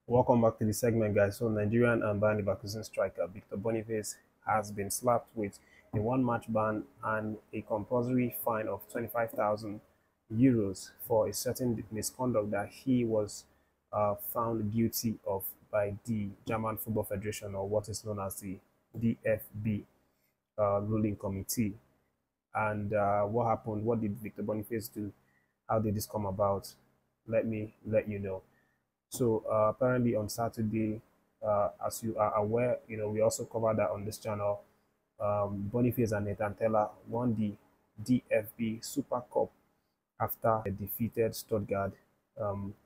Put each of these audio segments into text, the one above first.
Welcome back to the segment, guys. So, Nigerian and Bayern Leverkusen striker Victor Boniface has been slapped with a one-match ban and a compulsory fine of 25,000 euros for a certain misconduct that he was found guilty of by the German Football Federation, or what is known as the DFB ruling committee. And what happened? What did Victor Boniface do? How did this come about? Let me let you know. So apparently on Saturday, as you are aware, we also covered that on this channel. Boniface and Nathan Teller won the DFB Super Cup after they defeated Stuttgart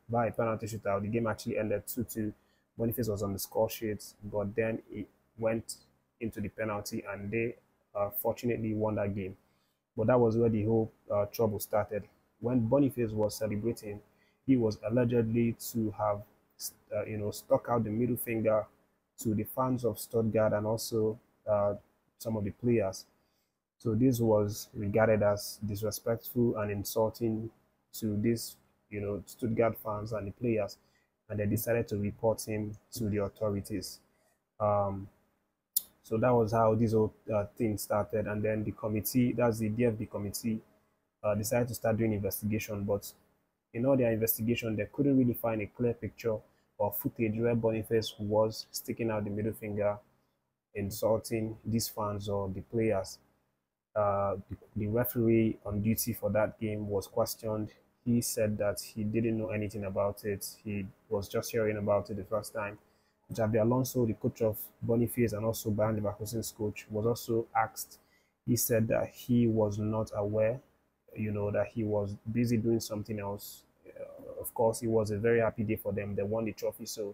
by a penalty shootout. The game actually ended 2-2. Boniface was on the score sheet, but then it went into the penalty, and they fortunately won that game. But that was where the whole trouble started. When Boniface was celebrating, he was allegedly to have, stuck out the middle finger to the fans of Stuttgart and also some of the players. So this was regarded as disrespectful and insulting to these, Stuttgart fans and the players, and they decided to report him to the authorities. Um, so that was how this whole thing started, and then the committee, that's the DFB committee, decided to start doing investigation. But in all their investigation, they couldn't really find a clear picture or footage where Boniface was sticking out the middle finger, insulting these fans or the players. The referee on duty for that game was questioned. He said that he didn't know anything about it. He was just hearing about it the first time. Javi Alonso, the coach of Boniface and also Bayern Leverkusen's coach, was also asked. He said that he was not aware, that he was busy doing something else. Of course, it was a very happy day for them. They won the trophy, so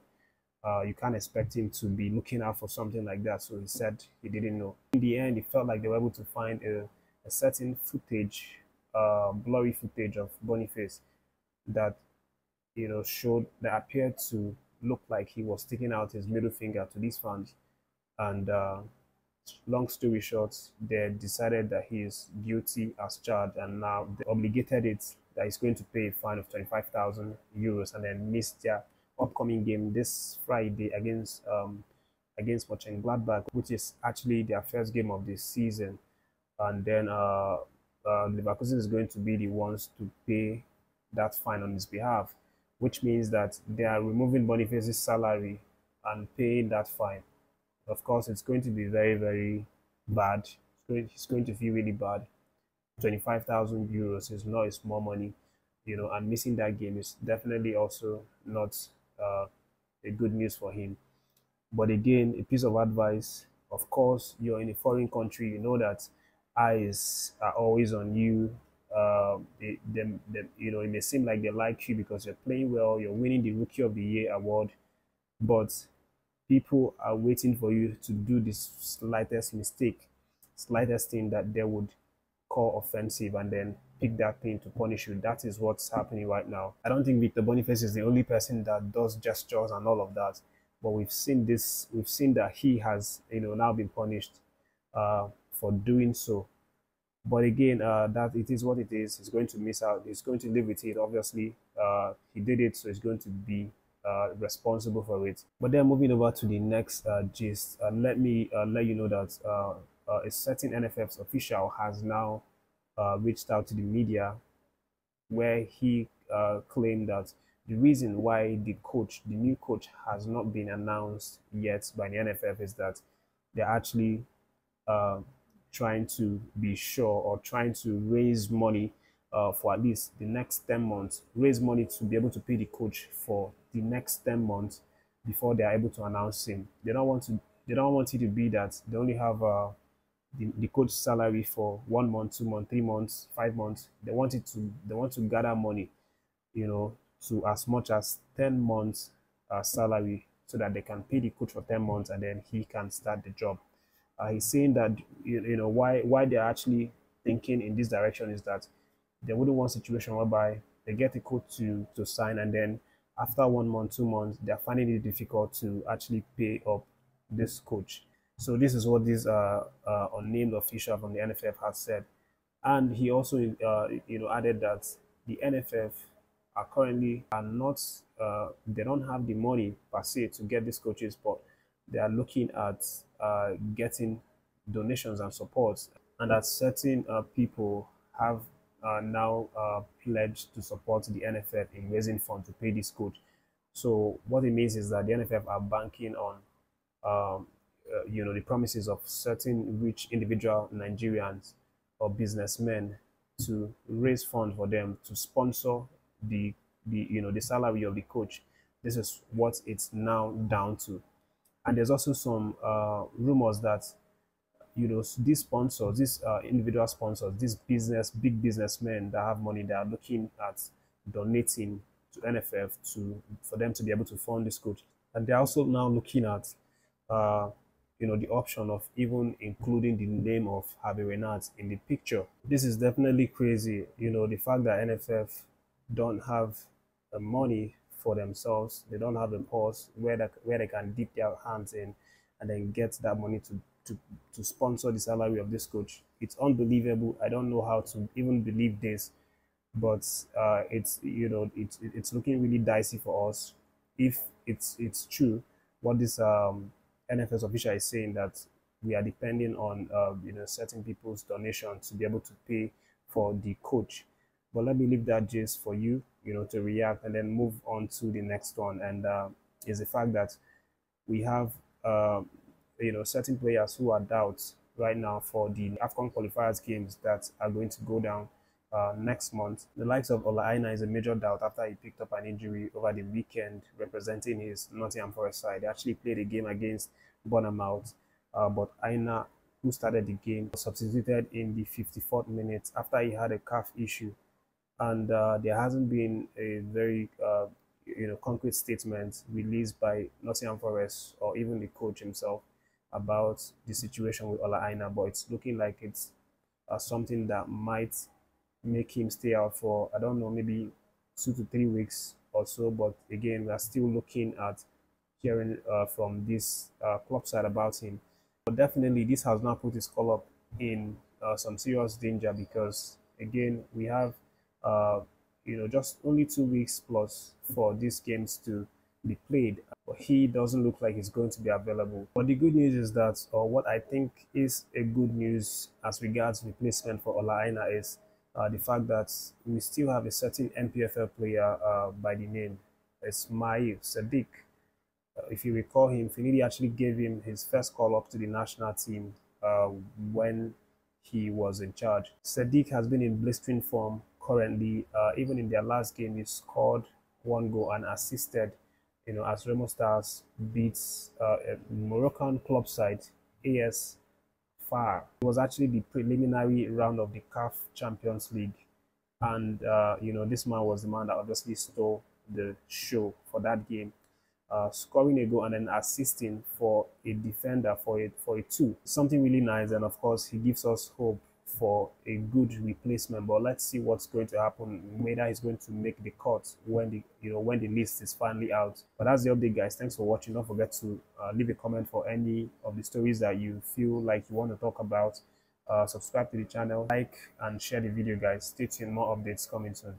you can't expect him to be looking out for something like that. So he said he didn't know. In the end, it felt like they were able to find a certain footage, blurry footage of Boniface that showed that appeared to look like he was sticking out his middle finger to these fans. And long story short, they decided that he is guilty as charged, and now they obligated it that he's going to pay a fine of 25,000 euros and then miss their upcoming game this Friday against Mönchengladbach, which is actually their first game of this season. And then Leverkusen is going to be the ones to pay that fine on his behalf, which means that they are removing Boniface's salary and paying that fine. Of course, it's going to be very, very bad. He's going to feel really bad. 25,000 euros is not a small money, and missing that game is definitely also not a good news for him. But again, a piece of advice, of course, you're in a foreign country, you know that eyes are always on you. It may seem like they like you because you're playing well, you're winning the Rookie of the Year award, but people are waiting for you to do this slightest mistake, slightest thing that they would call offensive, and then pick that thing to punish you. That is what's happening right now. I don't think Victor Boniface is the only person that does gestures and all of that, but we've seen this. We've seen that he has, now been punished for doing so. But again, that it is what it is. He's going to miss out. He's going to live with it. Obviously, he did it, so he's going to be responsible for it. But then moving over to the next gist, let me let you know that a certain NFF's official has now reached out to the media, where he claimed that the reason why the new coach, has not been announced yet by the NFF is that they're actually uh, trying to be sure, or trying to raise money for at least the next 10 months, raise money to be able to pay the coach for the next 10 months before they are able to announce him. They don't want it to be that they only have the coach salary for 1 month, 2 months, 3 months, 5 months. They want to gather money, to as much as 10 months salary, so that they can pay the coach for 10 months and then he can start the job. He's saying that why they're actually thinking in this direction is that they wouldn't want a situation whereby they get a coach to sign, and then after 1 month, 2 months, they're finding it difficult to actually pay up this coach. So this is what this unnamed official from the NFF has said, and he also added that the NFF are currently are not they don't have the money per se to get these coaches, but they are looking at getting donations and supports, and that certain people have now pledged to support the NFF in raising funds to pay this coach. So what it means is that the NFF are banking on the promises of certain rich individual Nigerians or businessmen to raise funds for them to sponsor the the salary of the coach. This is what it's now down to. And there's also some rumors that these sponsors, these individual sponsors, these big businessmen that have money, they are looking at donating to NFF for them to be able to fund this coach. And they're also now looking at uh, the option of even including the name of Harvey Renard in the picture. This is definitely crazy. The fact that NFF don't have the money for themselves, they don't have a purse where they can dip their hands in and then get that money to sponsor the salary of this coach. It's unbelievable. I don't know how to even believe this, but it's looking really dicey for us if it's true what this NFS official is saying, that we are depending on certain people's donations to be able to pay for the coach. But let me leave that just for you, to react and then move on to the next one. And is the fact that we have certain players who are doubts right now for the AFCON qualifiers games that are going to go down next month. The likes of Ola Aina is a major doubt after he picked up an injury over the weekend representing his Nottingham Forest side. They actually played a game against Bournemouth, but Aina, who started the game, was substituted in the 54th minute after he had a calf issue. And there hasn't been a very concrete statement released by Nottingham Forest or even the coach himself about the situation with Ola Aina, but it's looking like it's something that might make him stay out for, I don't know, maybe 2 to 3 weeks or so. But again, we are still looking at hearing from this club side about him. But definitely, this has now put his club in some serious danger, because again, we have just only 2 weeks plus for these games to be played. But he doesn't look like he's going to be available. But the good news is that, or what I think is a good news as regards replacement for Ola Aina, is the fact that we still have a certain NPFL player by the name Ismail Sadiq. If you recall him, Finidi actually gave him his first call up to the national team when he was in charge. Sadiq has been in blistering form currently. Even in their last game, he scored 1 goal and assisted, as Remo Stars beats a Moroccan club side, AS Far. It was actually the preliminary round of the CAF Champions League. And, this man was the man that obviously stole the show for that game. Scoring a goal and then assisting for a defender for a 2. Something really nice, and of course he gives us hope for a good replacement. But let's see what's going to happen, whether he's going to make the cut when the list is finally out. But that's the update, guys. Thanks for watching. Don't forget to leave a comment for any of the stories that you feel like you want to talk about. Subscribe to the channel, like and share the video, guys. Stay tuned, more updates coming soon.